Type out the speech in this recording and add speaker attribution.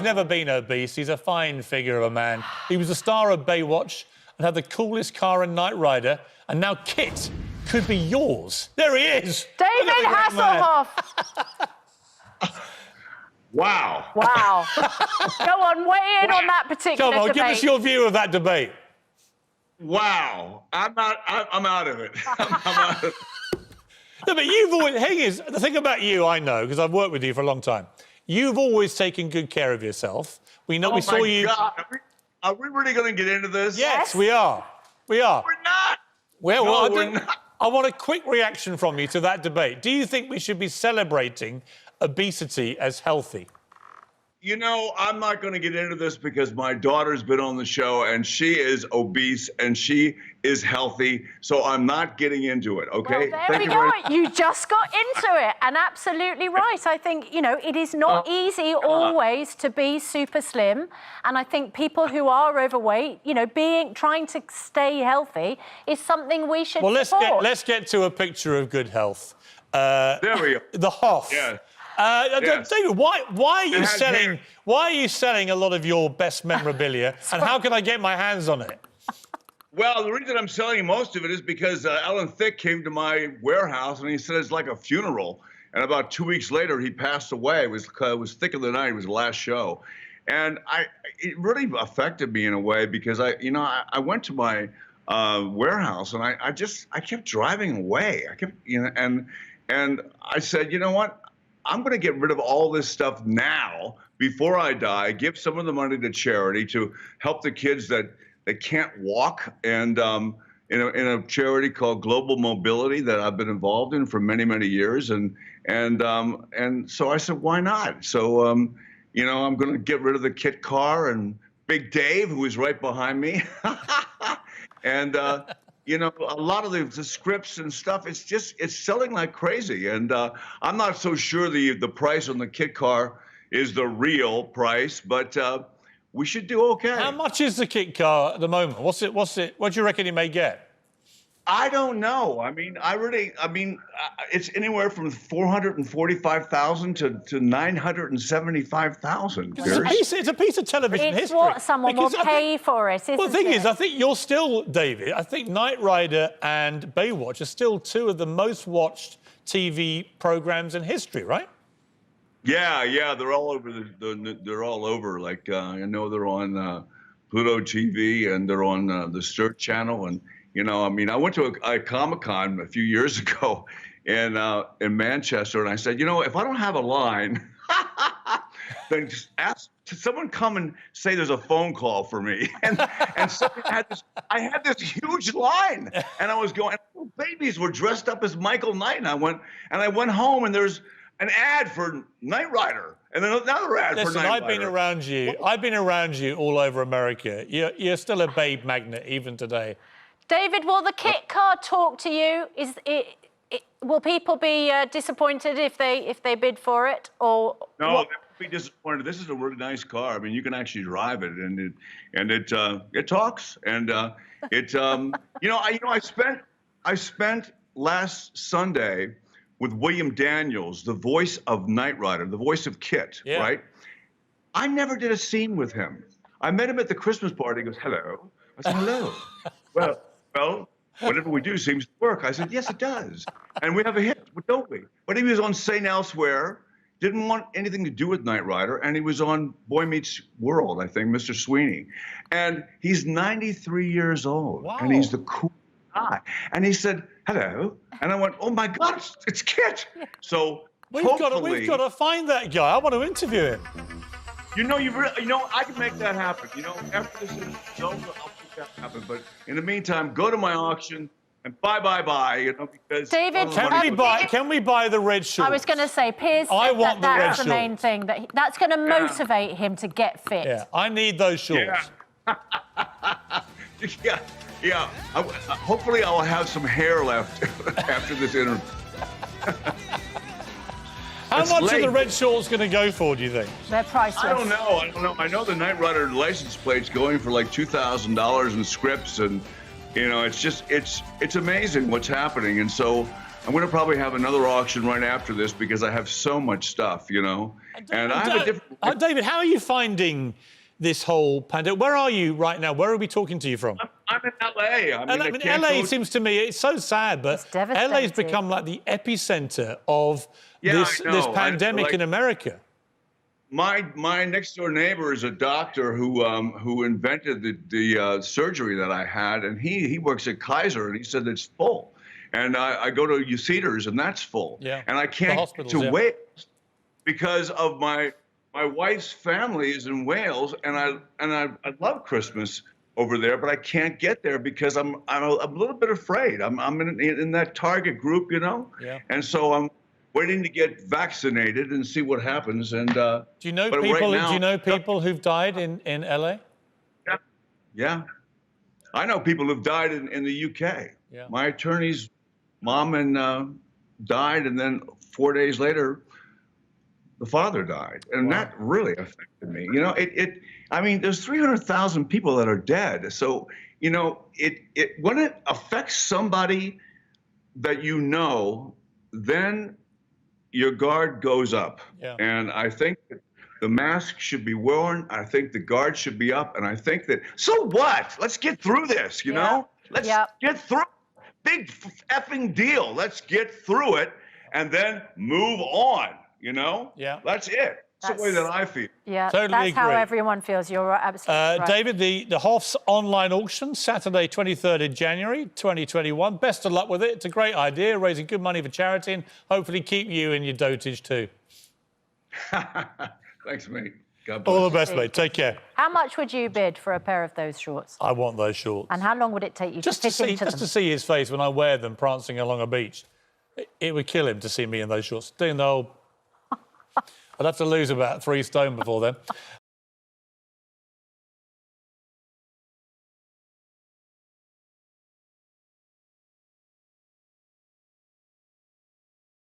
Speaker 1: never been obese. He's a fine figure of a man. He was the star of Baywatch and had the coolest car in Knight Rider. And now Kit could be yours. There he is.
Speaker 2: David Hasselhoff.
Speaker 3: Wow.
Speaker 2: Wow. Go on, weigh in on that particular
Speaker 1: Come on,
Speaker 2: debate.
Speaker 1: give us your view of that debate.
Speaker 3: Wow. I'm out of it. I'm out of it.
Speaker 1: No, but you've always... The thing about you, I know, because I've worked with you for a long time, you've always taken good care of yourself. We know we saw you...
Speaker 3: God. Are we really going to get into this?
Speaker 1: Yes, we are. We are.
Speaker 3: We're not.
Speaker 1: Well,
Speaker 3: No, we're not.
Speaker 1: I want a quick reaction from you to that debate. Do you think we should be celebrating obesity as healthy?
Speaker 3: You know, I'm not going to get into this because my daughter's been on the show and she is obese and she is healthy, so I'm not getting into it, okay?
Speaker 2: Well, there we go. You just got into it, and absolutely right. I think, you know, it is not easy always to be super slim, and I think people who are overweight, you know, trying to stay healthy is something we should support.
Speaker 1: Let's get to a picture of good health.
Speaker 3: There we go.
Speaker 1: The Hoff.
Speaker 3: Yeah.
Speaker 1: David, why are you selling a lot of your best memorabilia, and how can I get my hands on it?
Speaker 3: Well, the reason I'm selling most of it is because Alan Thicke came to my warehouse and he said it's like a funeral. And about 2 weeks later, he passed away. It was Thick of the Night. It was the last show. And it really affected me in a way because I went to my warehouse and I kept driving away. And I said, you know what? I'm going to get rid of all this stuff now before I die, give some of the money to charity to help the kids that can't walk, and in a charity called Global Mobility that I've been involved in for many, many years. And so I said, why not? So, I'm going to get rid of the Kit car and Big Dave, who is right behind me. And, a lot of the scripts and stuff, it's selling like crazy. And I'm not so sure the price on the Kit car is the real price, but we should do okay.
Speaker 1: How much is the Kit car at the moment? What do you reckon you may get?
Speaker 3: I don't know. It's anywhere from $445,000 to $975,000.
Speaker 1: It's a piece of television history.
Speaker 2: It's what someone will pay for it, isn't it?
Speaker 1: Well, the thing is, I think you're still, David, I think Knight Rider and Baywatch are still two of the most watched TV programmes in history, right?
Speaker 3: Yeah, they're all over. They're all over. Like I know they're on Pluto TV and they're on the Stir Channel. And I went to a Comic-Con a few years ago in Manchester, and I said, if I don't have a line, then just ask someone come and say there's a phone call for me. And someone I had this huge line, and I was going. Babies were dressed up as Michael Knight, and I went home, and there's an ad for Knight Rider, and then another ad for Knight Rider.
Speaker 1: I've been around you all over America. You're still a babe magnet even today.
Speaker 2: David, will the Kit car talk to you? Will people be disappointed if they bid for it, or
Speaker 3: no? They won't be disappointed. This is a really nice car. I mean, you can actually drive it, and it talks, and I spent last Sunday with William Daniels, the voice of Knight Rider, the voice of Kit, right? I never did a scene with him. I met him at the Christmas party. He goes, hello. I said, hello. well, whatever we do seems to work. I said, yes, it does. And we have a hit, don't we? But he was on St. Elsewhere, didn't want anything to do with Knight Rider, and he was on Boy Meets World, I think, Mr. Sweeney. And he's 93 years old, and he's the cool guy. And he said, hello. And I went, oh, my God, it's Kit. So
Speaker 1: we've got to find that guy. I want to interview him.
Speaker 3: I can make that happen. After this is over, I'll make that happen. But in the meantime, go to my auction and buy. Because
Speaker 2: David,
Speaker 1: can we buy the red shorts?
Speaker 2: I was going to say, Piers said that's the main thing. That's going to motivate him to get fit.
Speaker 1: Yeah, I need those shorts.
Speaker 3: Yeah. Hopefully, I'll have some hair left after this interview.
Speaker 1: How much are the red shorts going to go for, do you think?
Speaker 2: They're priceless.
Speaker 3: I don't know. I know the Knight Rider license plate's going for like $2,000 in scripts, and it's amazing what's happening. And so I'm going to probably have another auction right after this because I have so much stuff, you know. And I have a different...
Speaker 1: David, how are you finding this whole pandemic? Where are you right now? Where are we talking to you from?
Speaker 3: I'm in LA. I mean,
Speaker 1: LA seems to me, it's so sad, but LA's become like the epicenter of this pandemic in America.
Speaker 3: My next door neighbor is a doctor who invented the surgery that I had, and he works at Kaiser, and he said it's full. And I go to Cedars, and that's full.
Speaker 1: Yeah.
Speaker 3: And I can't get to Wales because of my wife's family is in Wales, and I love Christmas over there, but I can't get there because I'm a little bit afraid. I'm in that target group, you know.
Speaker 1: Yeah.
Speaker 3: And so I'm waiting to get vaccinated and see what happens. And
Speaker 1: do you know people? Do you know people who've died in LA?
Speaker 3: Yeah. I know people who've died in the UK.
Speaker 1: Yeah.
Speaker 3: My attorney's mom died, and then 4 days later, the father died, and that really affected me. You know, I mean, there's 300,000 people that are dead. So, you know, when it affects somebody that you know, then your guard goes up.
Speaker 1: Yeah.
Speaker 3: And I think that the mask should be worn. I think the guard should be up. And I think that, so what? Let's get through this, you know? Let's get through. Big effing deal. Let's get through it and then move on, you know?
Speaker 1: Yeah.
Speaker 3: That's it. That's the way that I feel.
Speaker 2: Yeah,
Speaker 1: totally
Speaker 2: that's
Speaker 1: agree.
Speaker 2: how everyone feels. You're absolutely right.
Speaker 1: David, the Hoff's online auction, Saturday, 23rd of January, 2021. Best of luck with it. It's a great idea, raising good money for charity and hopefully keep you in your dotage too.
Speaker 3: Thanks, mate. God bless.
Speaker 1: All the best, mate. Take care.
Speaker 2: How much would you bid for a pair of those shorts?
Speaker 1: I want those shorts.
Speaker 2: And how long would it take you to fit into them?
Speaker 1: Just to see his face when I wear them prancing along a beach. It would kill him to see me in those shorts. Doing the whole... I'd have to lose about 3 stone before then.